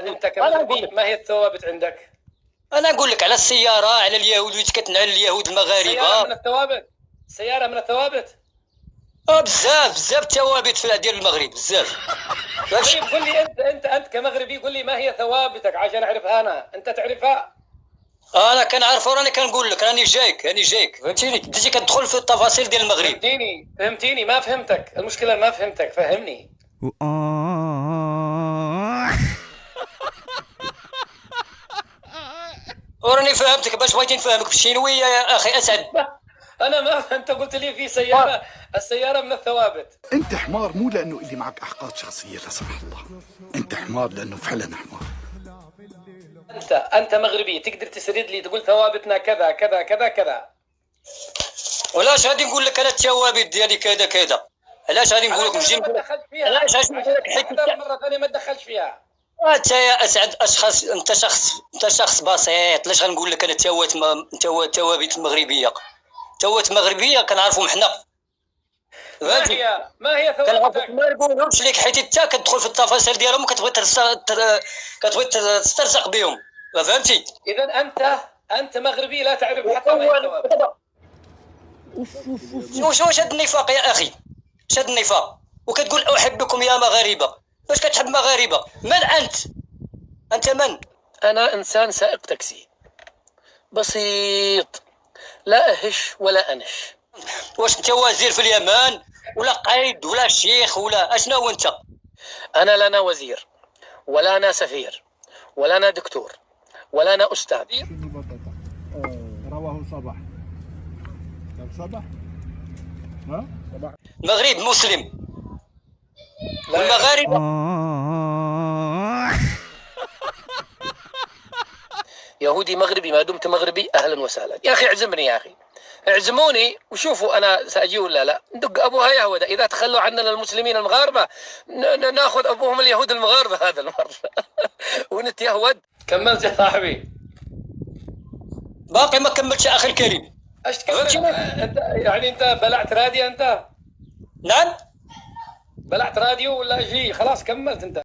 انت كمغربي ما هي الثوابت عندك؟ انا نقول لك على السياره، على اليهود، وليت كتنعل اليهود السيارة المغاربه. من الثوابت؟ السيارة من الثوابت؟ بزاف بزاف الثوابت في ديال المغرب بزاف. طيب قل لي انت كمغربي، قل لي ما هي ثوابتك عشان اعرفها انا، انت تعرفها؟ انا كنعرف وراني كنقول لك، راني جايك فهمتيني، بديتي كتدخل في التفاصيل ديال المغرب. فهمتيني ما فهمتك، المشكلة ما فهمتك، فهمني. وراني فهمتك، باش بغيتي نفهمك بالشينويه يا اخي اسعد. انا ما انت قلت لي في سيارة، السيارة من الثوابت. انت حمار مو لانه اللي معك احقاد شخصيه لا سمح الله، انت حمار لانه فعلا حمار. انت مغربي تقدر تسرد لي تقول ثوابتنا كذا كذا كذا كذا؟ ولاش غادي نقول لك انا الثوابت ديالي كذا كذا؟ علاش غادي نقول لك نجي ما دخلت فيها، علاش غادي نقول لك حيت مرة ثانية ما تدخلش فيها. انت يا اسعد اشخاص، انت شخص بسيط، علاش غنقول لك انا الثوابت المغربيه؟ الثوابت المغربيه كنعرفهم حنا. ما هي ثوابتك؟ ما نقولهمش لك حيت انت كتدخل في التفاصيل ديالهم وكتبغي تسترزق بهم، فهمتي؟ اذا انت مغربي لا تعرف حتى ما هي الثوابت. واش هاد النفاق يا اخي؟ واش هاد النفاق؟ وكتقول احبكم يا مغاربه، واش كتحب مغاربه؟ من انت من؟ انا انسان سائق تاكسي بسيط، لا اهش ولا انش. واش انت وزير في اليمن ولا قايد ولا شيخ ولا اشنو انت؟ انا لا انا وزير ولا انا سفير ولا انا دكتور ولا انا استاذ. رواه صباح. صباح ها صباح. المغرب مسلم والمغاربه يهودي مغربي، ما دمت مغربي اهلا وسهلا. يا اخي اعزمني، يا اخي اعزموني وشوفوا انا ساجي ولا لا. ندق ابوها يهودا، اذا تخلوا عننا المسلمين المغاربه ناخذ ابوهم اليهود المغاربه هذا المره ونتيهود. كملت يا صاحبي؟ باقي ما كملتش اخي الكريم. ايش تكمل؟ انت يعني انت بلعت راديو؟ انت نعم بلعت راديو ولا شيء؟ خلاص كملت انت.